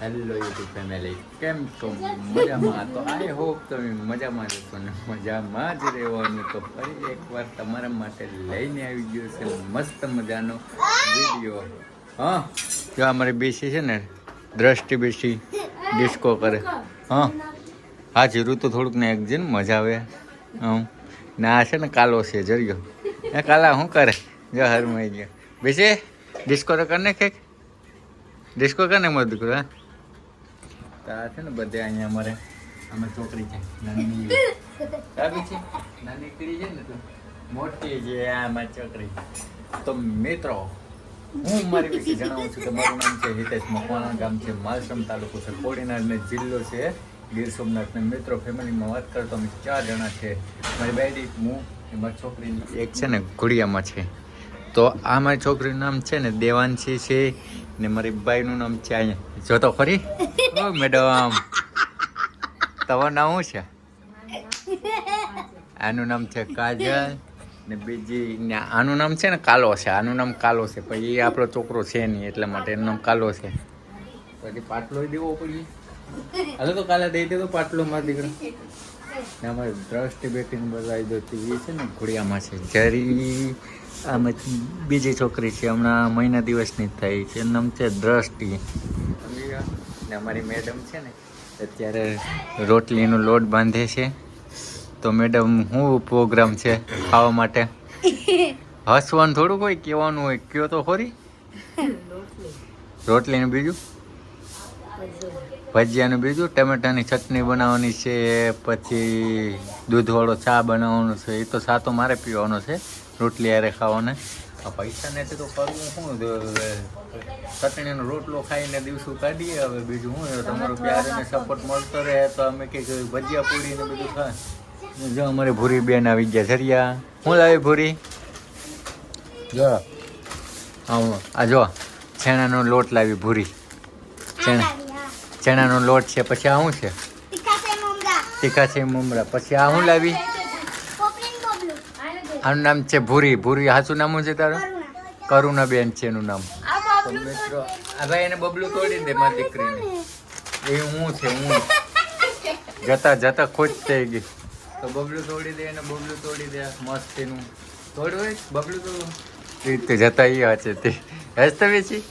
Hello YouTube family, કેમ છો? મજામાં? તો આઈ હોપ તમે મજામાં જશો ને મજામાં જ રહેવાનું. તો ફરી એકવાર તમારા માટે લઈને આવી ગયો છે મસ્ત મજાનો વિડીયો. હા, જો અમારી બેસી છે ને દ્રષ્ટિ બેસી ડિસ્કો કરે. હા જીરું તો થોડુંક ને એક ને મજા આવે. ને આ છે ને કાલો છે જરિયો. એ કાલા શું કરે? જો હરમાઈ ગયો. બેસી ડિસ્કો તો કરને કંઈક ડિસ્કો કરને મત દીકરો. હા તા છે ને બધે અહીંયા અમારે અમે છોકરી છે નાની આવી છે નાની કરી છે ને તો મોટી છે આમાં છોકરી. તો મિત્રો હું મારી વિશે જણાવું છું કે મારું નામ છે હિતેશ મકવાણા, ગામ છે માલસમ, તાલુકો છે કોડીનાર ને જિલ્લો છે ગીર સોમનાથ. ને મિત્રો ફેમિલીમાં વાત કરતો અમે 4 જણા છે. મારી બાયડી, હું ને મારી છોકરીની એક છે ને ઘોડિયામાં છે. તો આ મારી છોકરીનું નામ છે ને દેવાંશી છે ને મારી બાઈનું નામ છે અહીંયા જો તો ખરી. ઓ મેડમ, તમારું નામ શું છે? આનું નામ છે કાજલ ને બીજી ને આનું નામ છે ને કાલો છે. આનું નામ કાલો છે પણ એ આપણો છોકરો છે નહીં એટલા માટે એનું નામ કાલો છે. પછી પાટલો દેવો પડીએ. હાલો તો કાલે દઈ દે તો પાટલો મારા દીકરા. ને અમારી દ્રષ્ટિ બેટીને બોલાવી દો એ છે ને ઘોડિયામાં છે. જરી આમાં બીજી છોકરી છે હમણાં મહિના દિવસની થઈ છે, એનું નામ છે દ્રષ્ટિ. ને અમારી મેડમ છે ને અત્યારે રોટલીનો લોટ બાંધે છે. તો મેડમ શું પ્રોગ્રામ છે ખાવા માટે? હસવાનું થોડુંક હોય, કહેવાનું હોય. કયો તો ખોરી. રોટલીનું બીજું ભજીયાનું બીજું ટમેટાની ચટણી બનાવવાની છે, પછી દૂધવાળો ચા બનાવવાનો છે. એ તો ચા તો મારે પીવાનો છે, રોટલી યારે ખાવાને. પૈસા નથી તો કરવું શું? ચટણીનો રોટલો ખાઈને દિવસો કાઢીએ. હવે બીજું શું, તમારો પ્યાર અને સપોર્ટ મળતો રહે તો અમે કંઈક ભજીયા પૂરી ને બધું ખાય. જો અમારી ભૂરી બેન આવી ગયા જરિયા. શું લાવી ભૂરી? જો આ જો છેણાનો લોટ લાવી ભૂરી. ચણાનો લોટ છે. પછી આ શું છે? તીખા છે મમરા. પછી આ શું લાવી? આનું નામ છે ભૂરી. ભૂરી સાચું નામ શું છે તારું? કરુણાબેન છે એનું નામ. તો મિત્રો આ ભાઈ એને બબલું તોડી દે મારી દીકરીને. એ હું છે હું જતા જતા ખુશ થઈ ગઈ. તો બબલું તોડી દે એને બબલું તોડી દે મસ્ત એનું તોડ હોય બબલું તો રીતે જતા એ છે તે હસતા બેસી.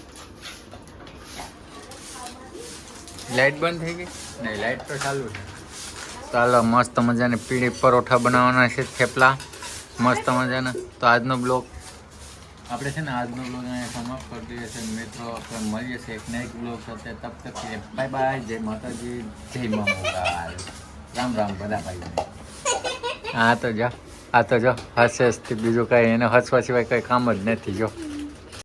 લાઈટ બંધ થઈ ગઈ? નહીં, લાઈટ તો ચાલુ છે. ચાલો મસ્ત મજાને પીળી પરોઠા બનાવવાના છે, થેપલા મસ્ત મજાના. તો આજનો બ્લોગ આપણે છે ને આજનો બ્લોગ અહીંયા સમાપ્ત કરી દઈએ છીએ મિત્રો. આપણે મળીએ છીએ એક નેક્સ્ટ બ્લોગ સાથે. તબ તક બાય બાય. જય માતાજી, જય મા મોગલ. રામ રામ બધા ભાઈ. હા તો જો આ તો જો હસે બીજું કાંઈ એને હસવા સિવાય કંઈ કામ જ નથી. જો